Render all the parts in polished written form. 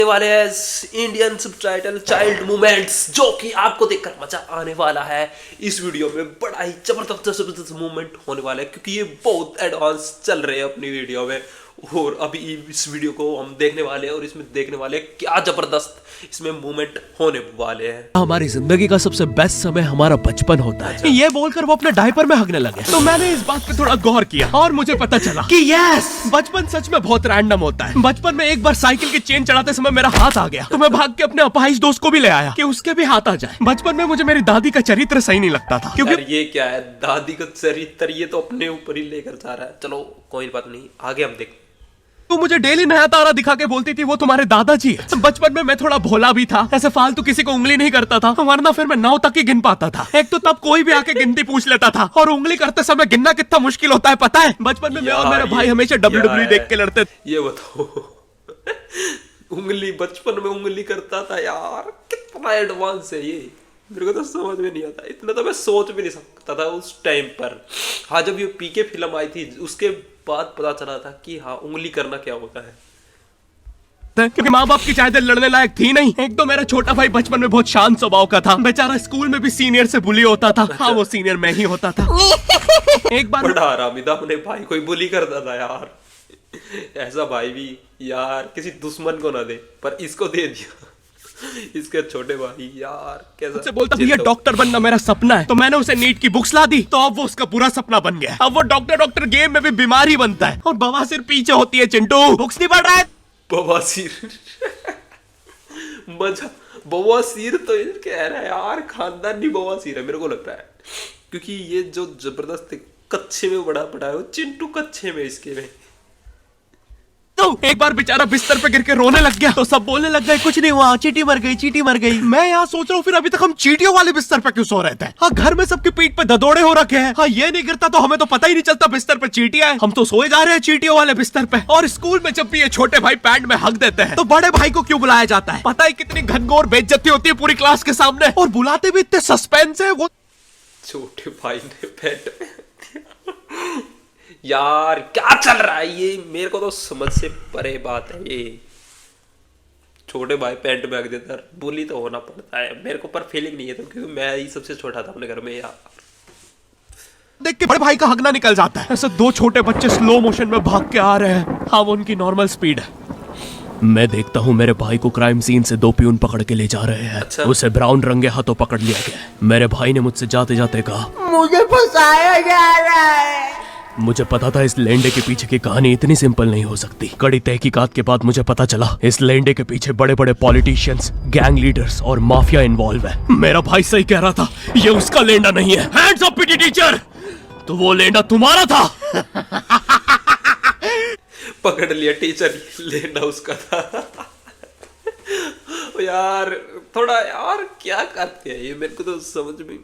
वाले हैं Indian subtitle child movements, जो कि आपको देखकर मजा आने वाला है। इस वीडियो में बड़ा ही जबरदस्त मूवमेंट होने वाला है, क्योंकि ये बहुत एडवांस चल रहे हैं अपनी वीडियो में। और अभी इस वीडियो को हम देखने वाले हैं और इसमें देखने वाले हैं क्या जबरदस्त इसमें मूवमेंट होने वाले हैं। हमारी जिंदगी का सबसे बेस्ट समय हमारा बचपन होता है। ये बोलकर वो अपने डायपर में हगने लगे, तो मैंने इस बात पे थोड़ा गौर किया और मुझे पता चला कि यस, बचपन सच में बहुत रैंडम होता है। बचपन में एक बार साइकिल की चेन चढ़ाते समय मेरा हाथ आ गया, तो मैं भाग के अपने अपाहिज दोस्त को भी ले आया कि उसके भी हाथ आ जाए। बचपन में मुझे मेरी दादी का चरित्र सही नहीं लगता था, क्योंकि ये क्या है, दादी का चरित्र, ये तो अपने ऊपर ही लेकर जा रहा है। चलो कोई बात नहीं, आगे हम देख। तो मुझे डेली नया तारा दिखा के बोलती थी वो तुम्हारे दादाजी है। बचपन में मैं थोड़ा भोला भी था, ऐसे फालतू किसी को उंगली नहीं करता था, वरना फिर मैं 9 तक ही गिन पाता था। एक तो तब कोई भी आके गिनती पूछ लेता था, और उंगली करते समय गिनना कितना मुश्किल होता है पता है। बचपन में मैं और मेरा भाई हमेशा WWE देख के लड़ते थे। ये बताओ उंगली, बचपन में उंगली करता था यार, कितना एडवांस है ये। मेरे को तो समझ में नहीं आता, इतना तो मैं सोच भी नहीं सकता था उस टाइम पर। हाँ, जब ये पीके फिल्म आई थी उसके बाद पता चला था कि हाँ, उंगली करना क्या होता है। क्योंकि माँ बाप की चाहते लड़ने लायक थी नहीं। एक तो मेरा छोटा भाई बचपन में बहुत शांत स्वभाव का था, बेचारा स्कूल में भी सीनियर से बुली होता था। हाँ, वो सीनियर मैं ही होता था। एक बार बड़ा आरामीदा अपने भाई कोई बुली करता था यार। ऐसा भाई भी यार किसी दुश्मन को ना दे, पर इसको दे दिया। इसके छोटे भाई यार कैसा से बोलता भैया डॉक्टर बनना मेरा सपना है, तो मैंने उसे नीट की बुक्स ला दी, तो अब वो उसका पूरा सपना बन गया। अब वो डॉक्टर गेम में भी बीमारी बनता है, और बवासीर पीछे होती है। चिंटू बुक्स नहीं पढ़ रहा है? बवासीर मजा, बवासीर तो ये कह रहा है यार, खानदानी बवासीर है मेरे को लगता है, क्योंकि ये जो जबरदस्त कच्चे में बड़ा पड़ा है वो चिंटू कच्चे में इसके में। तो एक बार बेचारा बिस्तर पे गिर के रोने लग गया, तो सब बोलने लग गए कुछ नहीं हुआ, चींटी मर गई, चींटी मर गई। मैं यहाँ सोच रहा हूँ फिर अभी तक हम चींटियों वाले बिस्तर पे क्यों सो रहे थे। हाँ, घर में सबकी पीठ पे ददोड़े हो रखे हैं। हाँ, ये नहीं गिरता तो हमें तो पता ही नहीं चलता बिस्तर पे चींटियां हैं। हम तो सोए जा रहे हैं चींटियों वाले बिस्तर पे। और स्कूल में जब भी ये छोटे भाई पैंट में हक देते हैं, तो बड़े भाई को क्यों बुलाया जाता है? पता है कितनी घनघोर बेइज्जती होती है पूरी क्लास के सामने, और बुलाते भी इतने सस्पेंस है। वो छोटे भाई ने पैंट में यार क्या चल रहा है ये, मेरे को तो समझ से परे बात है ये। छोटे भाई पैंट में हक देता, बुली तो होना पड़ता है मेरे को, पर फीलिंग नहीं है तो, क्योंकि मैं ही सबसे छोटा था अपने घर में यार। देख के बड़े भाई का हगना निकल जाता है। ऐसे 2 छोटे बच्चे स्लो मोशन में भाग के आ रहे हैं। हाँ, वो उनकी नॉर्मल स्पीड है। मैं देखता हूँ मेरे भाई को क्राइम सीन से 2 पियून पकड़ के ले जा रहे हैं। अच्छा। उसे ब्राउन रंगे हाथों पकड़ लिया गया। मेरे भाई ने मुझसे जाते जाते कहा, मुझे फंसाया जा रहा है। मुझे पता था इस लेंडे के पीछे की कहानी इतनी सिंपल नहीं हो सकती। कड़ी तहकीकात के बाद मुझे पता चला इस लेंडे के पीछे बड़े बड़े पॉलिटिशियंस, गैंग लीडर्स और माफिया इन्वॉल्व है। मेरा भाई सही कह रहा था, ये उसका लेंडा नहीं है। हैंड्स अप पीटी टीचर, तो वो लेंडा तुम्हारा था। पकड़ लिया टीचर, लेना उसका था। यार थोड़ा यार क्या करते हैं ये, मेरे को तो समझ में।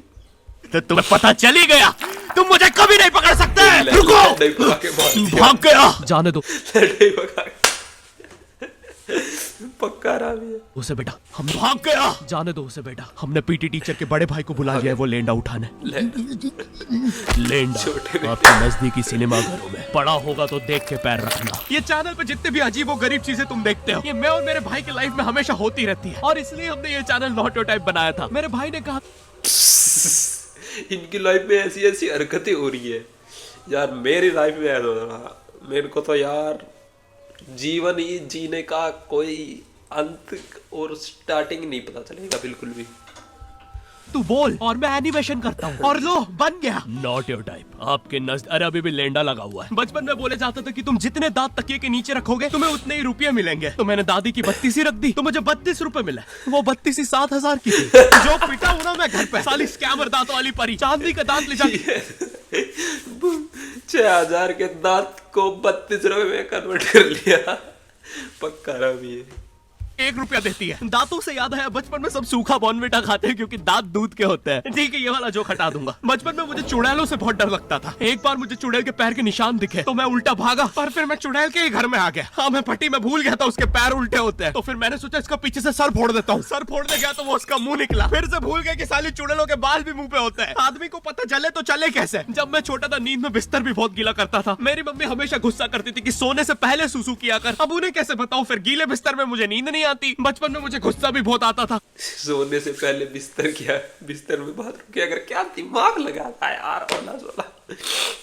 तो तुम्हें पता चल ही गया, तुम मुझे कभी नहीं पकड़ सकते। रुको, भाग गया, जाने दो। पक्का रामी है उसे बेटा, हम भाग गया, जाने दो उसे बेटा। हमने पीटी टीचर के बड़े भाई को बुला लिया है वो लेंडा उठाने। लेंडा आपके नजदीकी सिनेमा घरों में पड़ा होगा तो देख के पैर रखना। ये चैनल पे जितने भी अजीब और गरीब चीजें तुम देखते हो, ये मैं और मेरे भाई की लाइफ में हमेशा होती रहती है, और इसलिए हमने ये चैनल नॉटो टाइप बनाया था। मेरे भाई ने कहा इनकी लाइफ में ऐसी ऐसी हरकतें हो रही है यार, मेरी लाइफ में ऐसा हो रहा। मेरे को तो यार जीवन ही जीने का कोई अंत और स्टार्टिंग नहीं पता चलेगा बिल्कुल भी। तू बोल और मैं एनिमेशन करता हूँ, और लो बन गया। नॉट योर टाइप आपके नजर। अरे अभी भी लेंडा लगा हुआ है। बचपन में बोले जाता था कि तुम जितने दांत तकिए के नीचे रखोगे तुम्हें उतने ही रुपये मिलेंगे। तो मैंने दादी की 32 ही रख दी, तो मुझे 32 रुपए मिले। वो 32 ही 7,000 की थी। जो पिटा हूं ना मैं घर पे, साली स्कैमर दांत वाली परी, चांदी का दांत ले जाके 6,000 के दांत को 32 रुपए में कन्वर्ट कर लिया। पक्का रामी है। 1 रुपया देती है। दांतों से याद आया, बचपन में सब सूखा बॉर्नविटा खाते हैं क्योंकि दांत दूध के होते हैं। ठीक है, ये वाला जोक हटा दूंगा। बचपन में मुझे चुड़ैलों से बहुत डर लगता था। एक बार मुझे चुड़ैल के पैर के निशान दिखे तो मैं उल्टा भागा, पर फिर मैं चुड़ैल के ही घर में आ गया। हाँ, मैं पट्टी में भूल गया था उसके पैर उल्टे होते हैं, तो फिर मैंने सोचा इसका पीछे से सर फोड़ देता हूँ। सर फोड़ने गया तो वो उसका मुंह निकला। फिर से भूल गया कि साली चुड़ैलों के बाल भी मुंह पे होते हैं। आदमी को पता चले तो चले कैसे। जब मैं छोटा था नींद में बिस्तर भी बहुत गीला करता था। मेरी मम्मी हमेशा गुस्सा करती थी कि सोने से पहले सुसु किया कर। अब उन्हें कैसे बताऊं, फिर गीले बिस्तर में मुझे नींद नहीं आती। बचपन में मुझे गुस्सा भी बहुत आता था। सोने से पहले बिस्तर किया, बिस्तर में बाथरूम किया, अगर क्या दिमाग लगाता है यार, वाला सोला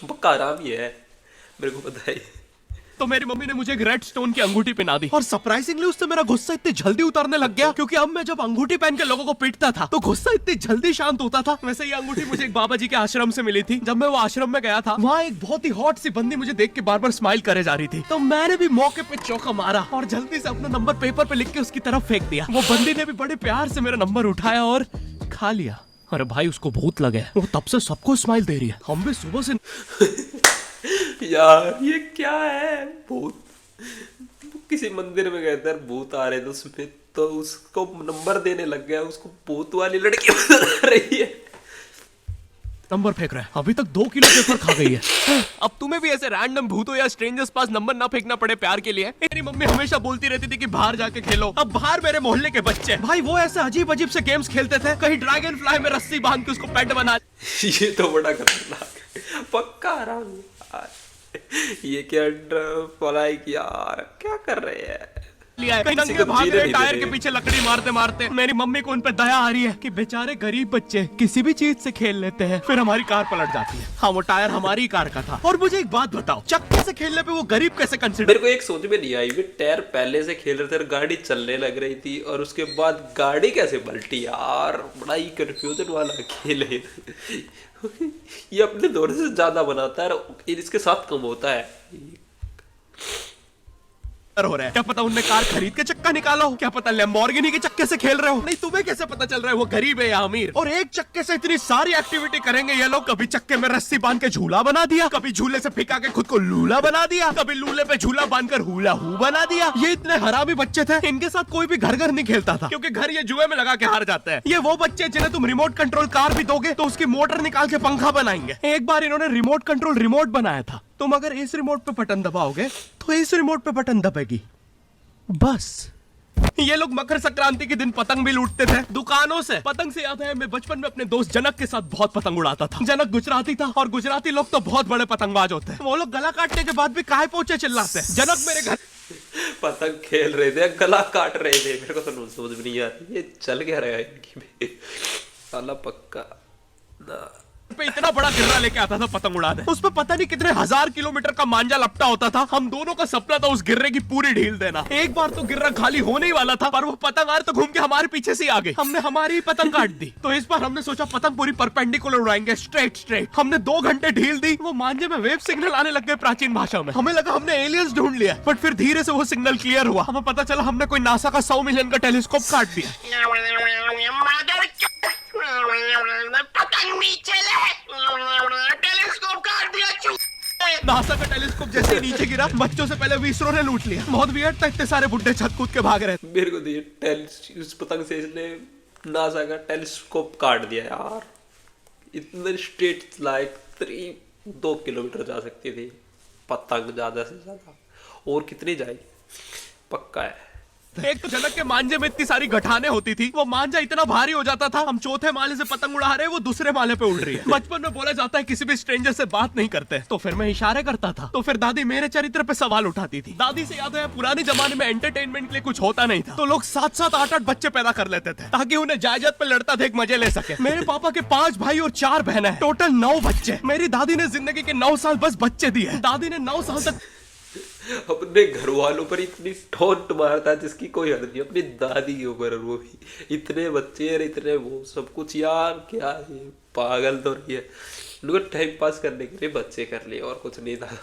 पक्का आराम ही है, मेरे को पता है। तो मेरी मम्मी ने मुझे एक रेड स्टोन की अंगूठी पहना दी और सरप्राइजिंगली उससे मेरा गुस्सा इतनी जल्दी उतरने लग गया, क्योंकि अब मैं जब अंगूठी पहन के लोगों को पीटता था तो गुस्सा इतनी जल्दी शांत होता था। वैसे ये अंगूठी मुझे एक बाबा जी के आश्रम से मिली थी। जब मैं वो आश्रम में गया था, वहाँ एक बहुत ही हॉट सी बंदी मुझे देख के बार बार स्माइल करे जा रही थी, तो मैंने भी मौके पे चौका मारा और जल्दी से अपना नंबर पेपर पे लिख के उसकी तरफ फेंक दिया। वो बंदी ने भी बड़े प्यार से मेरा नंबर उठाया और खा लिया। अरे भाई उसको भूत लगे, वो तब से सबको स्माइल दे रही है। हम भी सुबह से यार ये क्या है, भूत। किसी मंदिर में गए थे, भूत आ रहे थे उसमें, तो उसको नंबर देने लग गया, उसको भूत वाली लड़की बता रही है, नंबर फेंक रहा है। अभी तक 2 किलो पेपर खा गई है। अब तुम्हें भी ऐसे रैंडम भूतों या स्ट्रेंजर्स पास नंबर ना फेंकना पड़े प्यार के लिए। मेरी मम्मी हमेशा बोलती रहती थी कि बाहर जाके खेलो। अब बाहर मेरे मोहल्ले के बच्चे भाई वो ऐसे अजीब अजीब से गेम्स खेलते थे, कहीं ड्रैगन फ्लाई में रस्सी बांध के उसको पेट बना। ये तो बड़ा खतरनाक है, पक्का आराम यार। ये क्या फ्लाई की यार, क्या कर रहे हैं लिया है। कहीं नंगे भाग रहे टायर के पीछे लकड़ी मारते मारते। मेरी मम्मी को उन पे दया आ रही है कि बेचारे गरीब बच्चे किसी भी चीज से खेल लेते हैं, फिर हमारी कार पलट जाती है। हाँ वो टायर हमारी कार का था। और मुझे एक बात बताओ, चक्के से खेलने पे वो गरीब कैसे कंसिडर। मेरे को एक समझ में नहीं आई, वे टायर पहले से खेल रहे थे और गाड़ी चलने लग रही थी, और उसके बाद गाड़ी कैसे पलटी यार, बड़ा ही कंफ्यूजन वाला खेल है। ये अपने दौर से ज्यादा बनाता है, इसके साथ कम होता है। हो रहा है। क्या पता उनने कार खरीद के चक्का निकाला हो, क्या पता लैम्बोर्गिनी के चक्के से खेल रहे हो। नहीं तुम्हें कैसे पता चल रहा है वो गरीब है या अमीर। और एक चक्के से इतनी सारी एक्टिविटी करेंगे ये लोग। कभी चक्के में रस्सी बांध के झूला बना दिया, कभी झूले से फिका के खुद को लूला बना दिया, कभी लूले पे झूला बांधकर हुला हू बना दिया। ये इतने हरामी बच्चे थे, इनके साथ कोई भी घर घर नहीं खेलता था, क्योंकि घर ये जुए में लगा के हार जाते हैं। ये वो बच्चे जिन्हें तुम रिमोट कंट्रोल कार भी दोगे तो उसकी मोटर निकाल के पंखा बनाएंगे। एक बार इन्होंने रिमोट कंट्रोल रिमोट बनाया था, तुम अगर इस रिमोट पे बटन दबाओगे तो इस रिमोट पे बटन दबेगी, बस। ये लोग मकर संक्रांति के दिन पतंग भी लूटते थे दुकानों से। पतंग से याद है मैं बचपन में अपने दोस्त जनक के साथ बहुत पतंग उड़ाता था। जनक गुजराती था और गुजराती लोग तो बहुत बड़े पतंगबाज होते हैं। वो लोग गला काटने के बाद भी काहे पहुंचे चिल्लाते हैं। जनक मेरे घर पतंग खेल रहे थे, गला काट रहे थे, मेरे को तो समझ में नहीं आ रही ये चल क्या रहा है इनकी में। साला पक्का ना पे इतना बड़ा गिर्रा लेके आता था पतंग उड़ाने। उस पे पता नहीं कितने 1000 किलोमीटर का मांझा लपटा होता था। हम दोनों का सपना था उस गिर्रे की पूरी ढील देना। एक बार तो गिर्रा खाली होने ही वाला था, पर वो पतंग आ तो घूम के हमारे पीछे से आ गई। हमने हमारी पतंग काट दी। तो इस बार हमने सोचा पतंग पूरी परपेंडिकुलर उड़ाएंगे, स्ट्रेट स्ट्रेट। हमने 2 घंटे ढील दी, वो मांझे में वेव सिग्नल आने लग गए प्राचीन भाषा में। हमें लगा हमने एलियंस ढूंढ लिया, बट फिर धीरे से वो सिग्नल क्लियर हुआ। हमें पता चला हमने कोई नासा का 100 मिलियन का टेलीस्कोप काट दिया। नासा का टेलीस्कोप जैसे नीचे गिरा, बच्चों से पहले इसरो ने लूट लिया। बहुत वियर्ड था, इतने सारे बुड्ढे छत कूद के भाग रहे थे। मेरे को उस पतंग से इसने नासा का टेलीस्कोप काट दिया यार। इतने स्ट्रेट लाइक 2 किलोमीटर जा सकती थी पतंग, ज्यादा से ज्यादा, और कितनी जाएगी पक्का है। एक तो जनक के मांझे में इतनी सारी गठाने होती थी, वो मांझा इतना भारी हो जाता था, हम चौथे माले से पतंग उड़ा रहे हैं, वो दूसरे माले पे उड़ रही है। बचपन में बोला जाता है किसी भी स्ट्रेंजर से बात नहीं करते, तो फिर मैं इशारे करता था। तो फिर दादी मेरे चरित्र पे सवाल उठाती थी। दादी से याद है पुराने जमाने में एंटरटेनमेंट के लिए कुछ होता नहीं था, तो लोग 7-7, 8-8 बच्चे पैदा कर लेते थे ताकि उन्हें जायदाद पे लड़ता देख मजे ले सके। मेरे पापा के 5 भाई और 4 बहनें हैं, टोटल 9 बच्चे। मेरी दादी ने जिंदगी के 9 साल बस बच्चे दिए। दादी ने 9 साल तक अपने घर वालों पर इतनी टोंट मारता जिसकी कोई हद नहीं, अपनी दादी के ऊपर, वो भी इतने बच्चे और इतने वो सब कुछ यार। क्या है पागल तो रही है, उनको टाइम पास करने के लिए बच्चे कर लिए और कुछ नहीं था।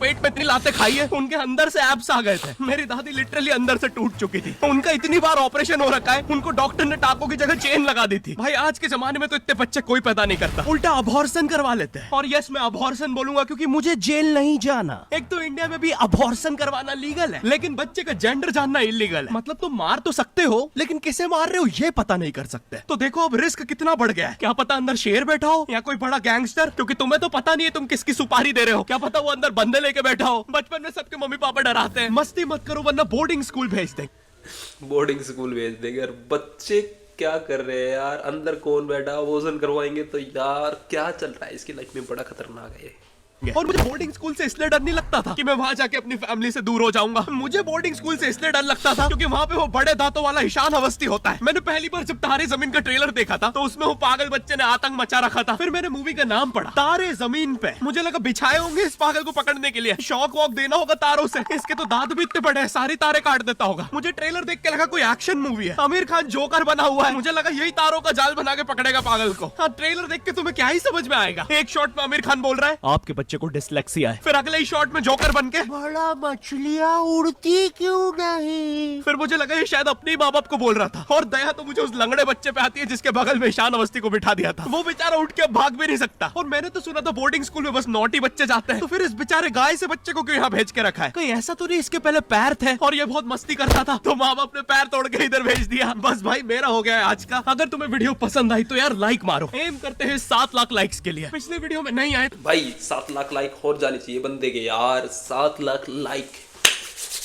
पेट में इतनी लाते खाई है, उनके अंदर से एब्स आ गए थे। मेरी दादी लिटरली अंदर से टूट चुकी थी। उनका इतनी बार ऑपरेशन हो रखा है, उनको डॉक्टर ने टाकों की जगह चेन लगा दी थी। भाई आज के जमाने में तो इतने बच्चे कोई पैदा नहीं करता, उल्टा अबॉर्शन करवा लेते हैं। और यस मैं अबॉर्शन बोलूंगा क्योंकि मुझे जेल नहीं जाना। एक तो इंडिया में भी अबॉर्शन करवाना लीगल है, लेकिन बच्चे का जेंडर जानना इलीगल है। मतलब तुम मार तो सकते हो, लेकिन किसे मार रहे हो ये पता नहीं कर सकते। तो देखो अब रिस्क कितना बढ़ गया है। क्या पता अंदर शेर बैठा हो या कोई बड़ा गैंगस्टर, क्योंकि तुम्हें तो पता नहीं है तुम किसकी सुपारी दे रहे हो। क्या पता वो अंदर बंदे लेके बैठा हो। बचपन में सबके मम्मी पापा डराते हैं मस्ती मत करो वरना बोर्डिंग स्कूल भेज देंगे। बोर्डिंग स्कूल भेज देंगे यार। बच्चे क्या कर रहे हैं यार, अंदर कौन बैठा, अबॉर्शन करवाएंगे तो यार क्या चल रहा है इसकी लाइफ में, बड़ा खतरनाक है ये। और मुझे बोर्डिंग स्कूल से इसलिए डर नहीं लगता था कि मैं वहां जाके अपनी फैमिली से दूर हो जाऊंगा। मुझे बोर्डिंग स्कूल से इसलिए डर लगता था क्योंकि वहां पे वो बड़े दांतों वाला ईशान अवस्थी होता है। मैंने पहली बार जब तारे जमीन का ट्रेलर देखा था तो उसमें वो पागल बच्चे ने आतंक मचा रखा था। फिर मैंने मूवी का नाम पढ़ा तारे जमीन पे, मुझे लगा बिछाए होंगे इस पागल को पकड़ने के लिए, शॉक वॉक देना होगा तारों से। इसके तो दांत भी इतने बड़े हैं, सारी तारे काट देता होगा। मुझे ट्रेलर देख के लगा कोई एक्शन मूवी है, आमिर खान जोकर बना हुआ है। मुझे लगा यही तारों का जाल बना के पकड़ेगा पागल को। हाँ, ट्रेलर देख के तुम्हें क्या ही समझ में आएगा। एक शॉट में आमिर खान बोल रहा है आपके बच्चे को डिसलेक्सिया है, फिर अगले ही शॉट में जोकर बन के बड़ा मछलियाँ उड़ती क्यों नहीं? फिर मुझे लगा ये शायद अपने माँ बाप को बोल रहा था। और दया तो मुझे उस लंगड़े बच्चे पे आती है जिसके बगल में ईशान अवस्थी को बिठा दिया था। वो बेचारा उठ के भाग भी नहीं सकता। और मैंने तो सुना था बोर्डिंग स्कूल में बस नॉटी बच्चे जाते हैं, तो फिर इस बेचारे गाय से बच्चे को क्यों यहाँ भेज के रखा है? कहीं ऐसा तो नहीं इसके पहले पैर थे और ये बहुत मस्ती करता था तो माँ बाप ने पैर तोड़ के इधर भेज दिया। बस भाई मेरा हो गया है आज का। अगर तुम्हें वीडियो पसंद आई तो यार लाइक मारो, एम करते हैं 7 लाख लाइक्स के लिए। पिछले वीडियो में नहीं आए भाई 7 लाख लाइक और जानी चाहिए बंदे के यार, 7 लाख लाइक।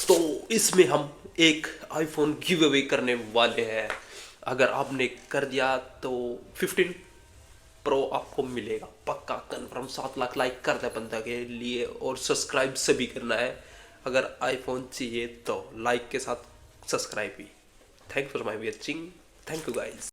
तो इसमें हम एक आईफोन गिव अवे करने वाले हैं। अगर आपने कर दिया तो 15 प्रो आपको मिलेगा पक्का कंफर्म। 7 लाख लाइक कर दे बंदा के लिए और सब्सक्राइब सभी करना है। अगर आईफोन चाहिए तो लाइक के साथ सब्सक्राइब भी। Thank for my watching, thank you guys.